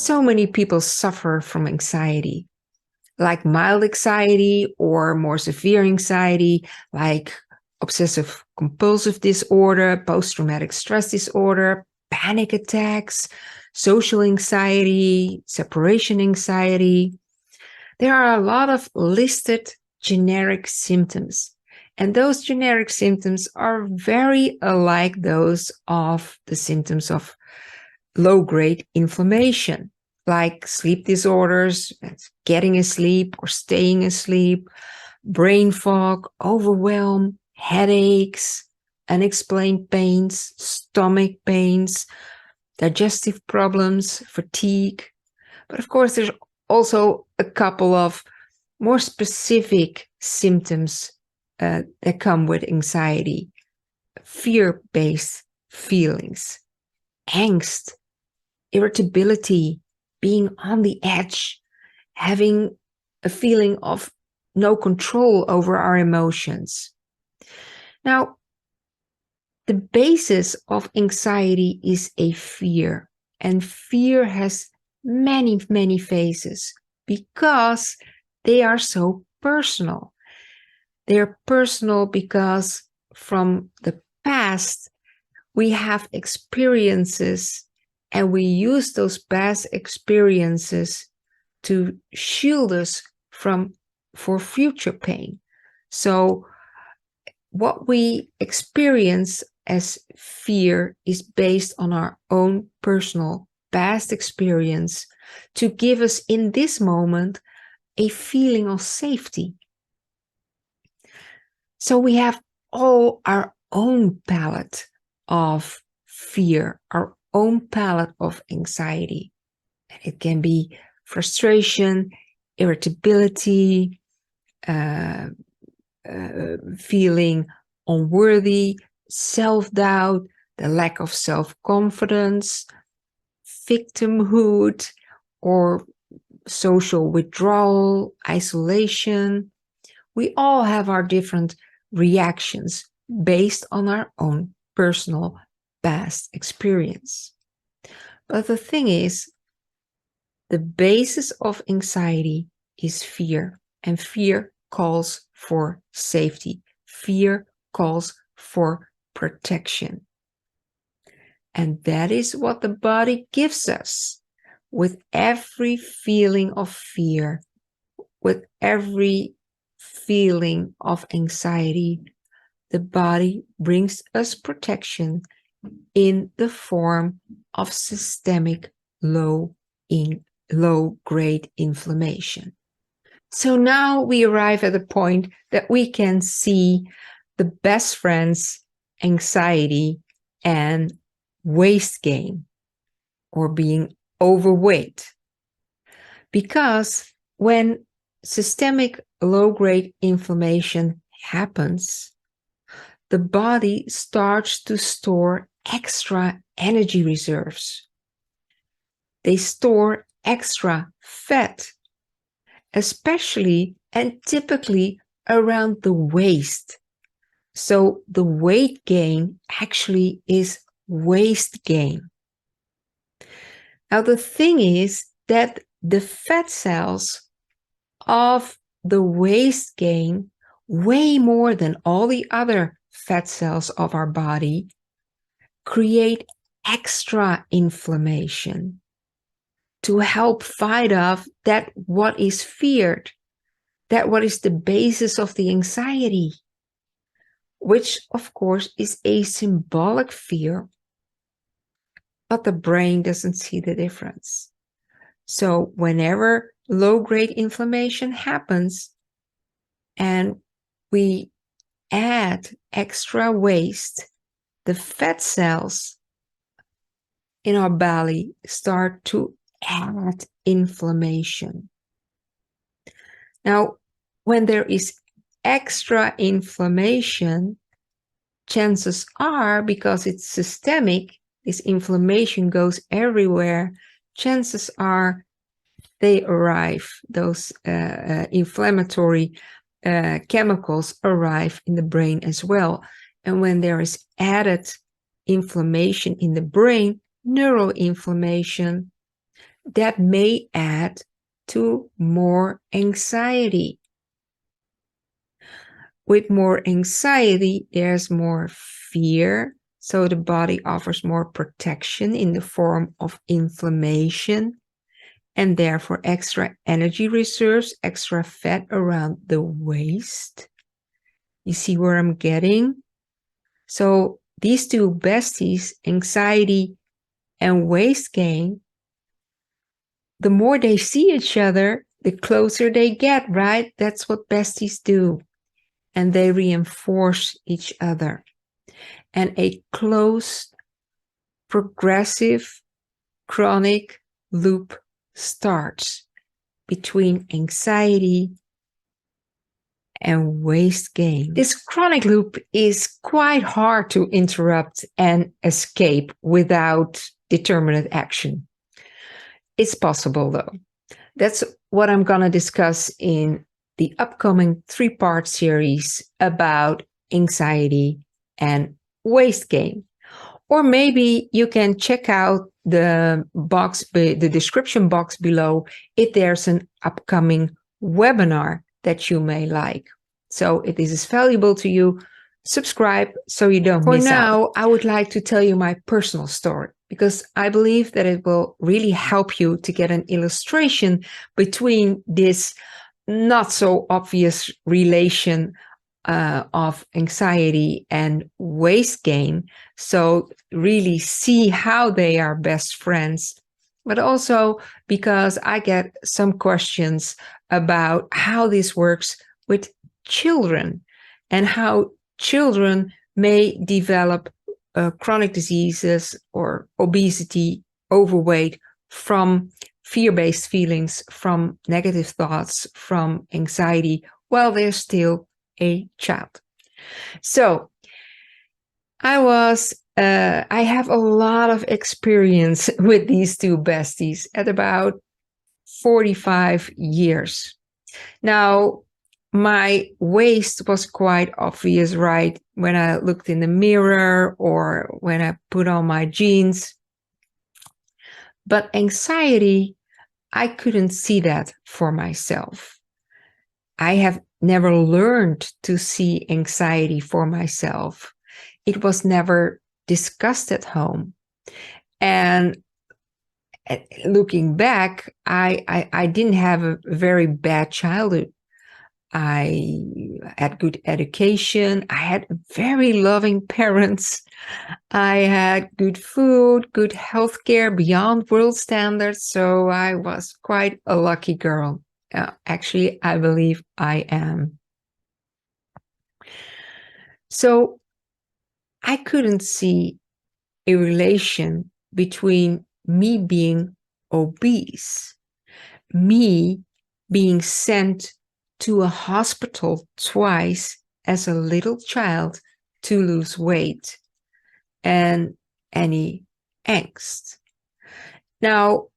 So many people suffer from anxiety, like mild anxiety or more severe anxiety, like obsessive compulsive disorder, post-traumatic stress disorder, panic attacks, social anxiety, separation anxiety. There are a lot of listed generic symptoms, and those generic symptoms are very alike those of the symptoms of low-grade inflammation, like sleep disorders, getting asleep or staying asleep, brain fog, overwhelm, headaches, unexplained pains, stomach pains, digestive problems, fatigue. But of course, there's also a couple of more specific symptoms that come with anxiety: fear-based feelings, angst, irritability, being on the edge, having a feeling of no control over our emotions. Now, the basis of anxiety is a fear, and fear has many, many phases because they are so personal. They are personal because from the past, we have experiences and we use those past experiences to shield us for future pain. So what we experience as fear is based on our own personal past experience to give us in this moment a feeling of safety. So we have all our own palette of fear, our own palette of anxiety. It can be frustration, irritability, feeling unworthy, self-doubt, the lack of self-confidence, victimhood, or social withdrawal, isolation. We all have our different reactions based on our own personal past experience. But the thing is, the basis of anxiety is fear, and fear calls for safety. Fear calls for protection. And that is what the body gives us. With every feeling of fear, with every feeling of anxiety, the body brings us protection in the form of systemic low-grade inflammation. So now we arrive at the point that we can see the best friends, anxiety and waist gain, or being overweight. Because when systemic low-grade inflammation happens, the body starts to store extra energy reserves. They store extra fat, especially and typically around the waist. So the weight gain actually is waist gain. Now the thing is that the fat cells of the waist gain, way more than all the other fat cells of our body, create extra inflammation to help fight off that what is feared, that what is the basis of the anxiety, which of course is a symbolic fear, but the brain doesn't see the difference. So whenever low-grade inflammation happens and we add extra waste, the fat cells in our belly start to add inflammation. Now, when there is extra inflammation, chances are, because it's systemic, this inflammation goes everywhere, chances are those inflammatory chemicals arrive in the brain as well. And when there is added inflammation in the brain, neuroinflammation, that may add to more anxiety. With more anxiety, there's more fear, so the body offers more protection in the form of inflammation and therefore extra energy reserves, extra fat around the waist. You see where I'm getting? So these two besties, anxiety and waist gain, the more they see each other, the closer they get, right? That's what besties do. And they reinforce each other. And a closed, progressive, chronic loop starts between anxiety and waist gain. This chronic loop is quite hard to interrupt and escape without determinate action. It's possible though. That's what I'm going to discuss in the upcoming 3-part series about anxiety and waist gain. Or maybe you can check out the description box below if there's an upcoming webinar that you may like. So if this is valuable to you, subscribe so you don't miss out. For now, I would like to tell you my personal story because I believe that it will really help you to get an illustration between this not so obvious relation of anxiety and waist gain. So really see how they are best friends, but also because I get some questions about how this works with children and how children may develop chronic diseases or obesity, overweight from fear-based feelings, from negative thoughts, from anxiety while they're still a child. So I have a lot of experience with these two besties at about 45 years. Now, my waist was quite obvious, right? When I looked in the mirror or when I put on my jeans. But anxiety, I couldn't see that for myself. I have never learned to see anxiety for myself. It was never discussed at home. And looking back, I didn't have a very bad childhood. I had good education. I had very loving parents. I had good food, good healthcare beyond world standards. So I was quite a lucky girl. Actually, I believe I am. So I couldn't see a relation between me being obese, me being sent to a hospital twice as a little child to lose weight, and any angst. Now,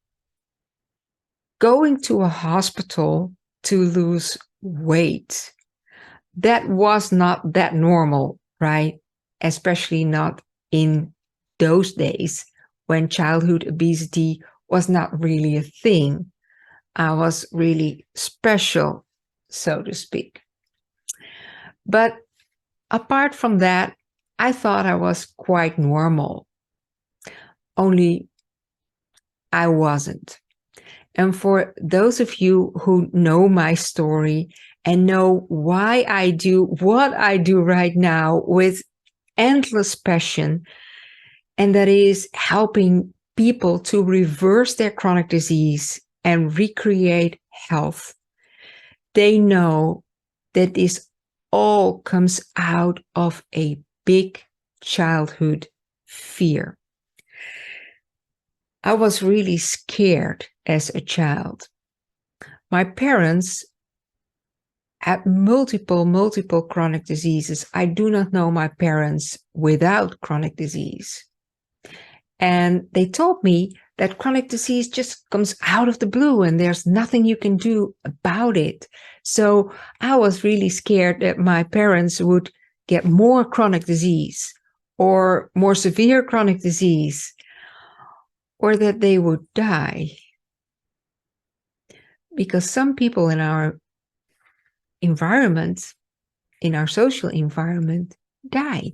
going to a hospital to lose weight, that was not that normal, right? Especially not in those days when childhood obesity was not really a thing. I was really special, so to speak. But apart from that, I thought I was quite normal. Only I wasn't. And for those of you who know my story and know why I do what I do right now with endless passion, and that is helping people to reverse their chronic disease and recreate health, they know that this all comes out of a big childhood fear. I was really scared as a child. My parents had multiple chronic diseases. I do not know my parents without chronic disease. And they told me that chronic disease just comes out of the blue and there's nothing you can do about it. So I was really scared that my parents would get more chronic disease or more severe chronic disease, or that they would die. because some people in our environment, in our social environment, died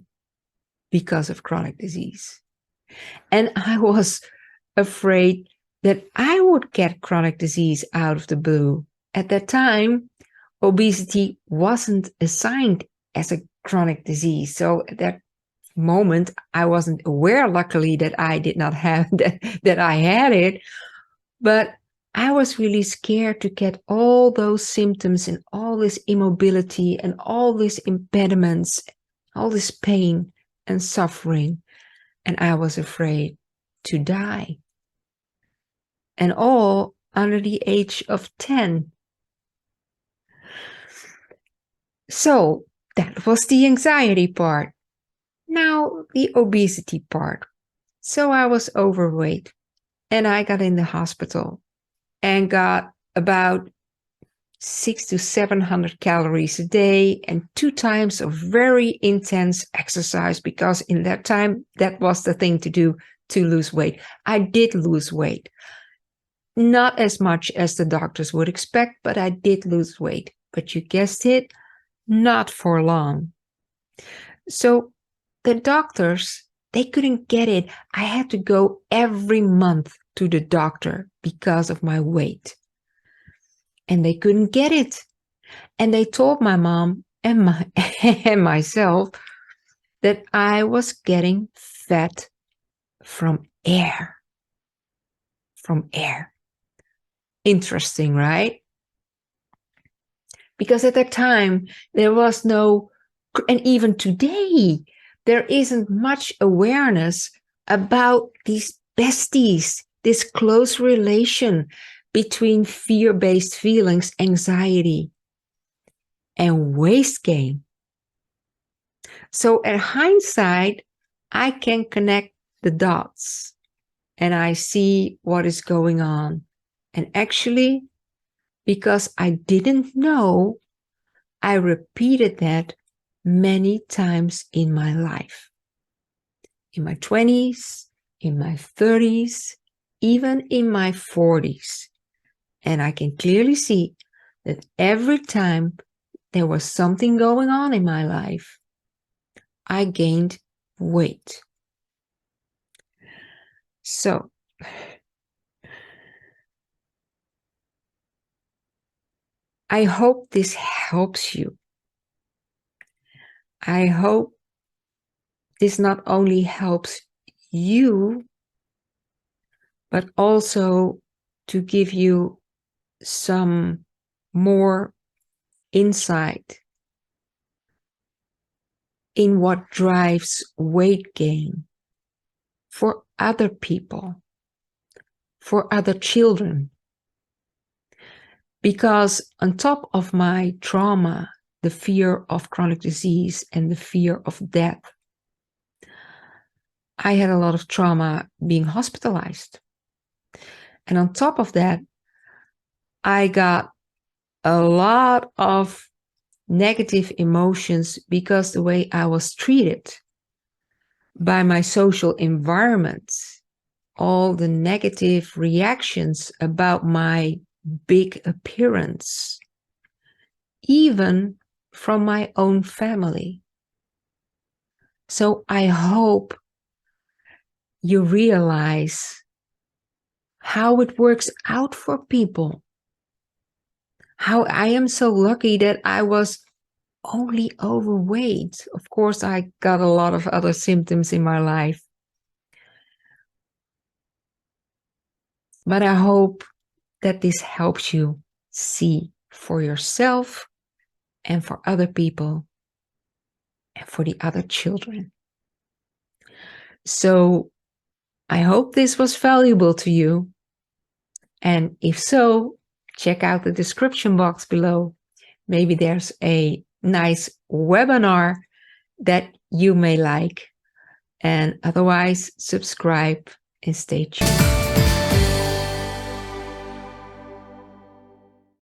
because of chronic disease. And I was afraid that I would get chronic disease out of the blue. At that time, obesity wasn't assigned as a chronic disease. So at that moment, I wasn't aware, luckily, that I did not have that I had it. But I was really scared to get all those symptoms and all this immobility and all these impediments, all this pain and suffering. And I was afraid to die. And all under the age of 10. So that was the anxiety part. Now the obesity part. So I was overweight and I got in the hospital and got about 600 to 700 calories a day and 2 times of very intense exercise, because in that time, that was the thing to do to lose weight. I did lose weight. Not as much as the doctors would expect, but I did lose weight. But you guessed it, not for long. So the doctors, they couldn't get it. I had to go every month to the doctor because of my weight. And they couldn't get it. And they told my mom and myself that I was getting fat from air. From air. Interesting, right? Because at that time, there was no, and even today, there isn't much awareness about these besties, this close relation between fear-based feelings, anxiety, and waist gain. So at hindsight, I can connect the dots and I see what is going on. And actually, because I didn't know, I repeated that many times in my life. In my 20s, in my 30s, even in my 40s. And I can clearly see that every time there was something going on in my life, I gained weight. So, I hope this helps you. I hope this not only helps you, but also to give you some more insight in what drives weight gain for other people, for other children. Because on top of my trauma, the fear of chronic disease and the fear of death, I had a lot of trauma being hospitalized. And on top of that, I got a lot of negative emotions because the way I was treated by my social environment, all the negative reactions about my big appearance, even from my own family. So I hope you realize how it works out for people. How I am so lucky that I was only overweight. Of course, I got a lot of other symptoms in my life. But I hope that this helps you see for yourself and for other people and for the other children. So I hope this was valuable to you. And if so, check out the description box below. Maybe there's a nice webinar that you may like. And otherwise, subscribe and stay tuned.